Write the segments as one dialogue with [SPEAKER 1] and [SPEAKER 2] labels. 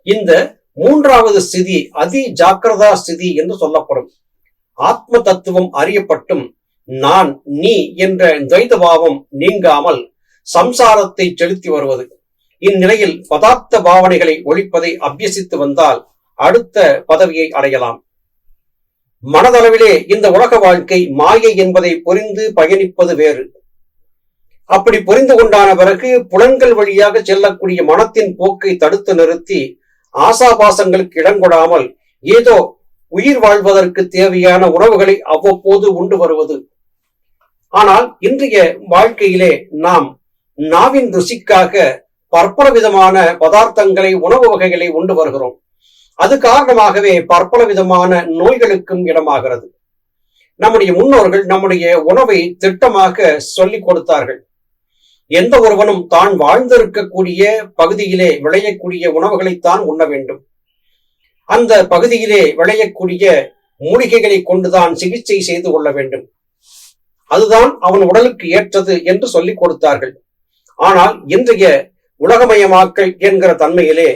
[SPEAKER 1] இந்த மூன்றாவது ஸ்திதி அதி ஜாக்கிரதா ஸ்திதி என்று சொல்லப்படும். ஆத்ம தத்துவம் அறியப்பட்டும் நான் நீ என்ற துவைத பாவம் நீங்காமல் சம்சாரத்தை செலுத்தி வருவது. இந்நிலையில் பதார்த்த பாவனைகளை ஒழிப்பதை அபியசித்து வந்தால் அடுத்த பதவியை அடையலாம். மனதளவிலே இந்த உலக வாழ்க்கை மாயை என்பதை புரிந்து பயணிப்பது வேறு. அப்படி புரிந்து கொண்டான பிறகு புலன்கள் வழியாக செல்லக்கூடிய மனத்தின் போக்கை தடுத்து நிறுத்தி ஆசாபாசங்களுக்கு இடங்கொடாமல் ஏதோ உயிர் வாழ்வதற்கு தேவையான உணவுகளை அவ்வப்போது உண்டு வருவது. ஆனால் இன்றைய வாழ்க்கையிலே நாம் நாவின் ருசிக்காக பற்பல விதமான பதார்த்தங்களை, உணவு வகைகளை உண்டு வருகிறோம். அது காரணமாகவே பற்பல விதமான நோய்களுக்கும் இடமாகிறது. நம்முடைய முன்னோர்கள் நம்முடைய உணவை திட்டமாக சொல்லிக் கொடுத்தார்கள். எந்த ஒருவனும் தான் வாழ்ந்திருக்கக்கூடிய பகுதியிலே விளையக்கூடிய உணவுகளைத்தான் உண்ண வேண்டும். அந்த பகுதியிலே விளையக்கூடிய மூலிகைகளை கொண்டுதான் சிகிச்சை செய்து கொள்ள வேண்டும். அதுதான் அவன் உடலுக்கு ஏற்றது என்று சொல்லிக் கொடுத்தார்கள். ஆனால் இன்றைய உலகமயமாக்கல் என்கிற தன்மையிலே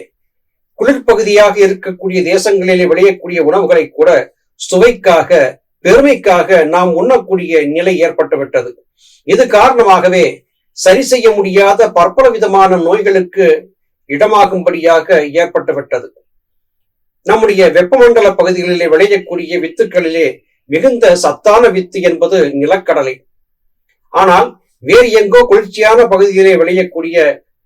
[SPEAKER 1] குளிர்பகுதியாக இருக்கக்கூடிய தேசங்களிலே விளையக்கூடிய உணவுகளை கூட சுவைக்காக, பெருமைக்காக நாம் உண்ணக்கூடிய நிலை ஏற்பட்டுவிட்டது. இது காரணமாகவே சரி செய்ய முடியாத பற்பல விதமான நோய்களுக்கு இடமாகும்படியாக ஏற்பட்டுவிட்டது. நம்முடைய வெப்பமண்டல பகுதிகளிலே விளையக்கூடிய வித்துக்களிலே மிகுந்த சத்தான வித்து என்பது நிலக்கடலை. ஆனால் வேறு எங்கோ குளிர்ச்சியான பகுதியிலே விளையக்கூடிய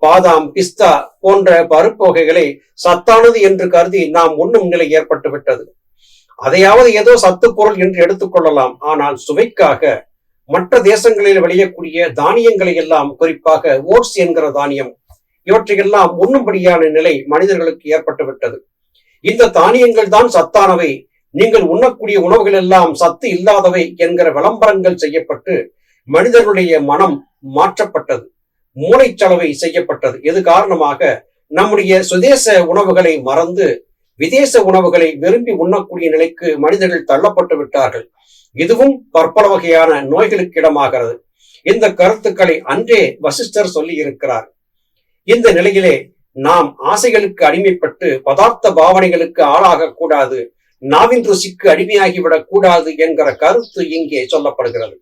[SPEAKER 1] பாதாம், பிஸ்தா போன்ற பருப்பு வகைகளை சத்தானது என்று கருதி நாம் உண்ணும் நிலை ஏற்பட்டுவிட்டது. அதையாவது ஏதோ சத்து பொருள் என்று எடுத்துக்கொள்ளலாம். ஆனால் சுவைக்காக மற்ற தேசங்களில் விளையக்கூடிய தானியங்களை எல்லாம், குறிப்பாக ஓட்ஸ் என்கிற தானியம், இவற்றையெல்லாம் உண்ணும்படியான நிலை மனிதர்களுக்கு ஏற்பட்டுவிட்டது. இந்த தானியங்கள் தான் சத்தானவை, நீங்கள் உண்ணக்கூடிய உணவுகள் எல்லாம் சத்து இல்லாதவை என்கிற விளம்பரங்கள் செய்யப்பட்டு மனிதர்களுடைய மனம் மாற்றப்பட்டது, மூளைச்சலவை செய்யப்பட்டது. இது காரணமாக நம்முடைய சுதேச உணவுகளை மறந்து விதேச உணவுகளை விரும்பி உண்ணக்கூடிய நிலைக்கு மனிதர்கள் தள்ளப்பட்டு விட்டார்கள். இதுவும் பற்பல வகையான நோய்களுக்கு இடமாகிறது. இந்த கருத்துக்களை அன்றே வசிஷ்டர் சொல்லி இருக்கிறார். இந்த நிலையிலே நாம் ஆசைகளுக்கு அடிமைப்பட்டு பதார்த்த பாவனைகளுக்கு ஆளாக கூடாது, நாவின் ருசிக்கு அடிமையாகிவிடக் கூடாது என்கிற கருத்து இங்கே சொல்லப்படுகிறது.